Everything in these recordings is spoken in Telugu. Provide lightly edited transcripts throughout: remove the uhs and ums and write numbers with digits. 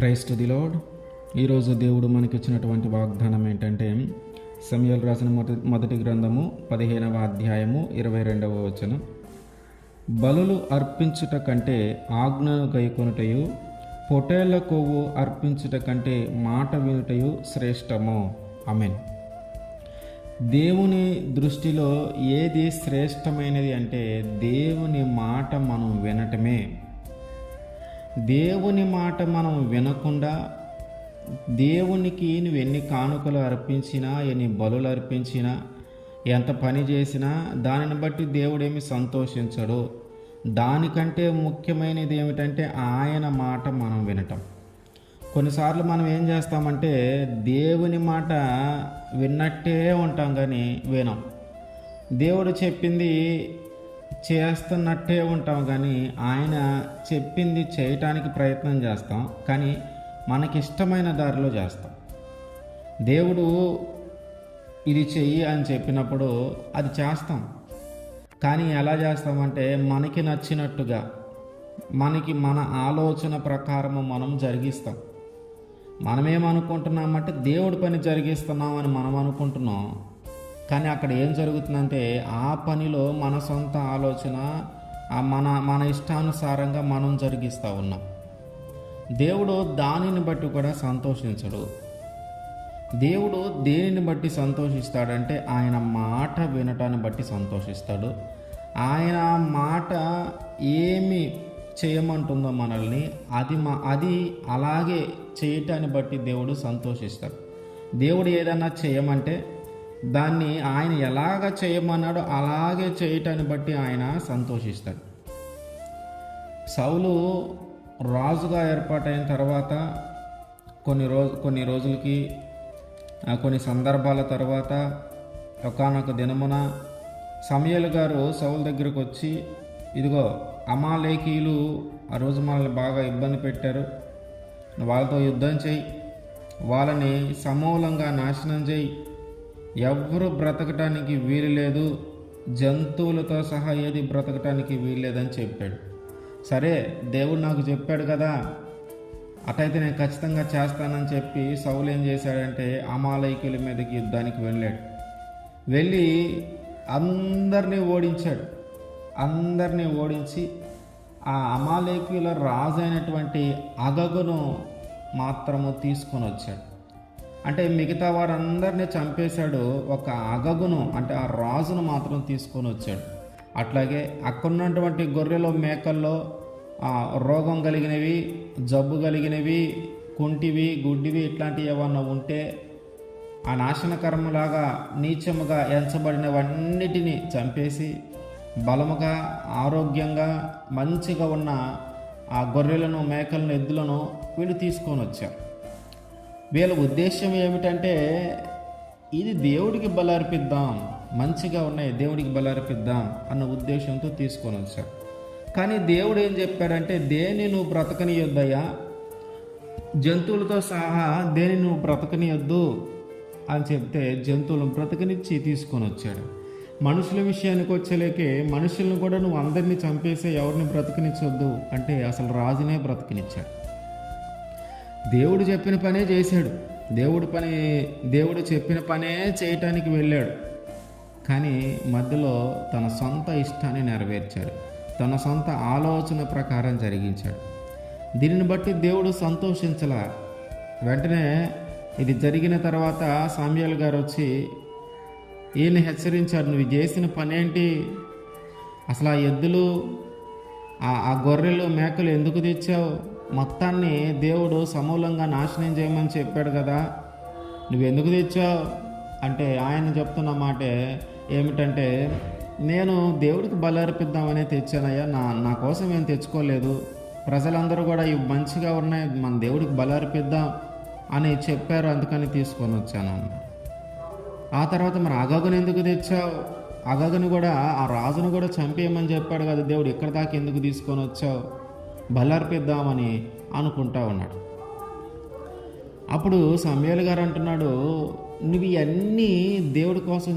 Praise to the lord. ఈరోజు దేవుడు మనకిచ్చినటువంటి వాగ్దానం ఏంటంటే, సమూయేలు రాసిన మొదటి గ్రంథము 15వ అధ్యాయము 22వ వచనం. బలులు అర్పించుట కంటే ఆజ్ఞను గైకొనుటయు, పొటేళ్ల కొవ్వు అర్పించుట కంటే మాట వినుటయు శ్రేష్టము. ఆమేన్. దేవుని దృష్టిలో ఏది శ్రేష్టమైనది అంటే దేవుని మాట మనం వినటమే. దేవుని మాట మనం వినకుండా దేవునికి నువ్వు ఎన్ని కానుకలు అర్పించినా, ఎన్ని బలులు అర్పించినా, ఎంత పని చేసినా దానిని బట్టి దేవుడేమి సంతోషించడు. దానికంటే ముఖ్యమైనది ఏమిటంటే ఆయన మాట మనం వినటం. కొన్నిసార్లు మనం ఏం చేస్తామంటే దేవుని మాట విన్నట్టే ఉంటాం కానీ వినం. దేవుడు చెప్పింది చేస్తున్నట్టే ఉంటాం కానీ ఆయన చెప్పింది చేయటానికి ప్రయత్నం చేస్తాం, కానీ మనకిష్టమైన దారిలో చేస్తాం. దేవుడు ఇది చెయ్యి అని చెప్పినప్పుడు అది చేస్తాం, కానీ ఎలా చేస్తామంటే మనకి నచ్చినట్టుగా, మన ఆలోచన ప్రకారము మనం జరిగిస్తాం. మనమేమనుకుంటున్నామంటే దేవుడి పని జరిగిస్తున్నామని మనం అనుకుంటున్నాం, కానీ అక్కడ ఏం జరుగుతుందంటే ఆ పనిలో మన సొంత ఆలోచన, మన ఇష్టానుసారంగా మనం జరిగిస్తూ ఉన్నాం. దేవుడు దానిని బట్టి కూడా సంతోషించడు. దేవుడు దేనిని బట్టి సంతోషిస్తాడంటే ఆయన మాట వినటాన్ని బట్టి సంతోషిస్తాడు. ఆయన మాట ఏమి చేయమంటుందో మనల్ని అది అలాగే చేయటాన్ని బట్టి దేవుడు సంతోషిస్తాడు. దేవుడు ఏదైనా చేయమంటే దాన్ని ఆయన ఎలాగ చేయమన్నాడో అలాగే చేయటాన్ని బట్టి ఆయన సంతోషిస్తాడు. సౌలు రాజుగా ఏర్పాటైన తర్వాత కొన్ని రోజులకి, కొన్ని సందర్భాల తర్వాత ఒకానొక దినమున సమూయేలు గారు సౌలు దగ్గరకు వచ్చి, ఇదిగో అమాలేకీయులు ఆ రోజు మనల్ని బాగా ఇబ్బంది పెట్టారు, వాళ్ళతో యుద్ధం చేయి, వాళ్ళని సమూలంగా నాశనం చేయి, ఎవ్వరూ బ్రతకటానికి వీలు లేదు, జంతువులతో సహా ఏది బ్రతకటానికి వీల్లేదని చెప్పాడు. సరే, దేవుడు నాకు చెప్పాడు కదా, అటైతే నేను ఖచ్చితంగా చేస్తానని చెప్పి సౌలు ఏం చేశాడంటే అమాలేకీయుల మీదకి యుద్ధానికి వెళ్ళి అందరినీ ఓడించి ఆ అమాలేకీయుల రాజు అయినటువంటి అగగును మాత్రము తీసుకొని వచ్చాడు. అంటే మిగతా వారందరినీ చంపేశాడు, ఒక అగగును అంటే ఆ రాజును మాత్రం తీసుకొని వచ్చాడు. అట్లాగే అక్కడున్నటువంటి గొర్రెలు మేకల్లో రోగం కలిగినవి, జబ్బు కలిగినవి, కుంటివి, గుడ్డివి ఇట్లాంటివి ఏమన్నా ఉంటే ఆ నాశనకర్మలాగా నీచముగా ఎంచబడినవన్నిటినీ చంపేసి బలముగా, ఆరోగ్యంగా, మంచిగా ఉన్న ఆ గొర్రెలను, మేకలను, ఎద్దులను వీళ్ళు తీసుకొని వచ్చారు. వీళ్ళ ఉద్దేశం ఏమిటంటే ఇది దేవుడికి బలర్పిద్దాం, మంచిగా ఉన్నాయి దేవుడికి బలర్పిద్దాం అన్న ఉద్దేశంతో తీసుకొని వచ్చారు. కానీ దేవుడు ఏం చెప్పాడంటే దేని నువ్వు బ్రతకనియొద్దయ్యా, జంతువులతో సహా దేని నువ్వు బ్రతకనియొద్దు అని చెప్తే జంతువులను బ్రతకనిచ్చి తీసుకొని వచ్చాడు. మనుషుల విషయానికి వచ్చేలేకే మనుషులను కూడా నువ్వు అందరినీ చంపేసే, ఎవరిని బ్రతకనిచ్చొద్దు అంటే అసలు రాజునే బ్రతకనిచ్చాడు. దేవుడు చెప్పిన పనే చేశాడు, దేవుడు చెప్పిన పనే చేయటానికి వెళ్ళాడు, కానీ మధ్యలో తన సొంత ఇష్టాన్ని నెరవేర్చాడు, తన సొంత ఆలోచన ప్రకారం జరిగించాడు. దీనిని బట్టి దేవుడు సంతోషించలా. వెంటనే ఇది జరిగిన తర్వాత సమూయేలు గారు వచ్చి ఈయన హెచ్చరించాడు, నువ్వు చేసిన పనేంటి, అసలు ఆ ఎద్దులు, ఆ గొర్రెలు, మేకలు ఎందుకు తెచ్చావు, మొత్తాన్ని దేవుడు సమూలంగా నాశనం చేయమని చెప్పాడు కదా, నువ్వెందుకు తెచ్చావు అంటే ఆయన చెప్తున్న మాటే ఏమిటంటే, నేను దేవుడికి బలర్పిద్దామనే తెచ్చానయ్యా, నా కోసం ఏం తెచ్చుకోలేదు, ప్రజలందరూ కూడా ఇవి మంచిగా ఉన్నాయి, మన దేవుడికి బలర్పిద్దాం అని చెప్పారు, అందుకని తీసుకొని వచ్చాను. ఆ తర్వాత మరి అగగును ఎందుకు తెచ్చావు, అగగును కూడా ఆ రాజును కూడా చంపేయమని చెప్పాడు కదా దేవుడు, ఇక్కడ దాకా ఎందుకు తీసుకొని వచ్చావు, బలర్పిద్దామని అనుకుంటా ఉన్నాడు. అప్పుడు సమూయేలు గారు అంటున్నాడు, నువ్వు ఇవన్నీ దేవుడి కోసం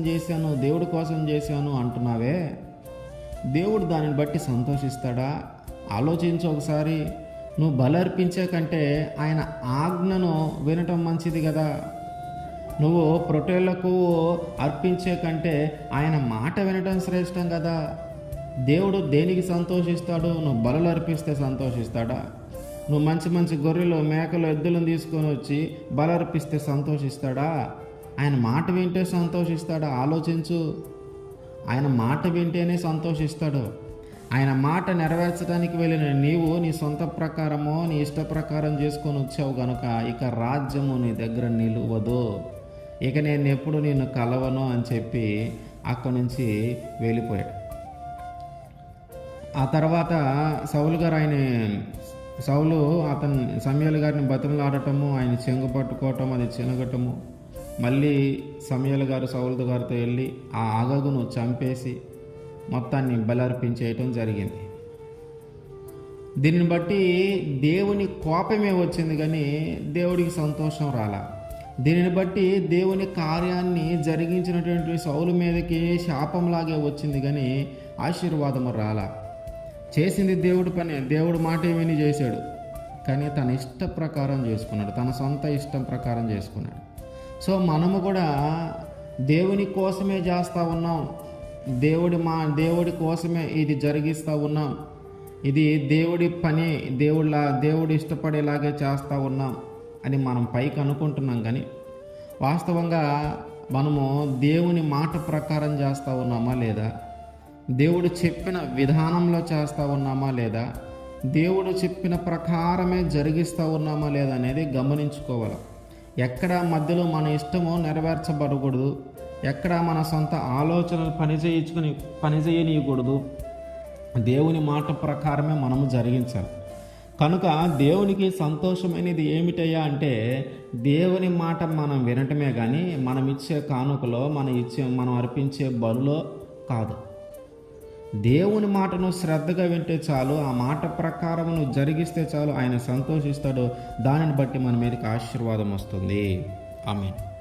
చేశాను అంటున్నావే, దేవుడు దానిని బట్టి సంతోషిస్తాడా? ఆలోచించు ఒకసారి. నువ్వు బలి అర్పించే కంటే ఆయన ఆజ్ఞను వినటం మంచిది కదా. నువ్వు ప్రొటేళ్లకు అర్పించే కంటే ఆయన మాట వినటం శ్రేష్టం కదా. దేవుడు దేనికి సంతోషిస్తాడు? నువ్వు బలులు అర్పిస్తే సంతోషిస్తాడా? నువ్వు మంచి మంచి గొర్రెలు మేకలు ఎద్దులను తీసుకొని వచ్చి బలి అర్పిస్తే సంతోషిస్తాడా? ఆయన మాట వింటే సంతోషిస్తాడా? ఆలోచించు. ఆయన మాట వింటేనే సంతోషిస్తాడు. ఆయన మాట నెరవేర్చడానికి వెళ్ళిన నీవు నీ సొంత ప్రకారమో నీ ఇష్ట ప్రకారం చేసుకొని వచ్చావు గనుక ఇక రాజ్యము నీ దగ్గర నిలువదు. ఇక నేను ఎప్పుడు నిన్ను కలవను అని చెప్పి అక్కడి నుంచి వెళ్ళిపోయాడు. ఆ తర్వాత సౌలు అతను సమూయేలు గారిని బతిమలాడటము, ఆయన చెంగు పట్టుకోవటం, అది చినగటము, మళ్ళీ సమూయేలు గారు సౌలు గారితో వెళ్ళి ఆ అగగును చంపేసి మొత్తాన్ని బలర్పించేయటం జరిగింది. దీనిని బట్టి దేవుని కోపమే వచ్చింది కానీ దేవుడికి సంతోషం రాలా. దీనిని బట్టి దేవుని కార్యాన్ని జరిగించినటువంటి సౌలు మీదకి శాపంలాగే వచ్చింది కానీ ఆశీర్వాదము రాలా. చేసింది దేవుడి పని, దేవుడు మాట ఏమని చేశాడు కానీ తన ఇష్ట ప్రకారం చేసుకున్నాడు, తన సొంత ఇష్టం ప్రకారం చేసుకున్నాడు. సో మనము కూడా దేవుని కోసమే చేస్తూ ఉన్నాం, దేవుడి కోసమే ఇది జరిగిస్తూ ఉన్నాం, ఇది దేవుడి పని, దేవుడు ఇష్టపడేలాగే చేస్తూ ఉన్నాం అని మనం పైకి అనుకుంటున్నాం. కానీ వాస్తవంగా మనము దేవుని మాట ప్రకారం చేస్తూ ఉన్నామా లేదా? దేవుడు చెప్పిన విధానంలో చేస్తూ ఉన్నామా లేదా? దేవుడు చెప్పిన ప్రకారమే జరిగిస్తూ ఉన్నామా లేదా అనేది గమనించుకోవాలి. ఎక్కడ మధ్యలో మన ఇష్టము నెరవేర్చబడకూడదు, ఎక్కడ మన సొంత ఆలోచనలు పనిచేయనీయకూడదు. దేవుని మాట ప్రకారమే మనము జరిగించాలి. కనుక దేవునికి సంతోషమైనది ఏమిటయ్యా అంటే దేవుని మాట మనం వినటమే కానీ మనం ఇచ్చే కానుకలో మనం అర్పించే బలులో కాదు. దేవుని మాటను శ్రద్ధగా వింటే చాలు, ఆ మాట ప్రకారం నువ్వు జరిగిస్తే చాలు, ఆయన సంతోషిస్తాడు. దానిని బట్టి మన మీదకి ఆశీర్వాదం వస్తుంది. ఆమేన్.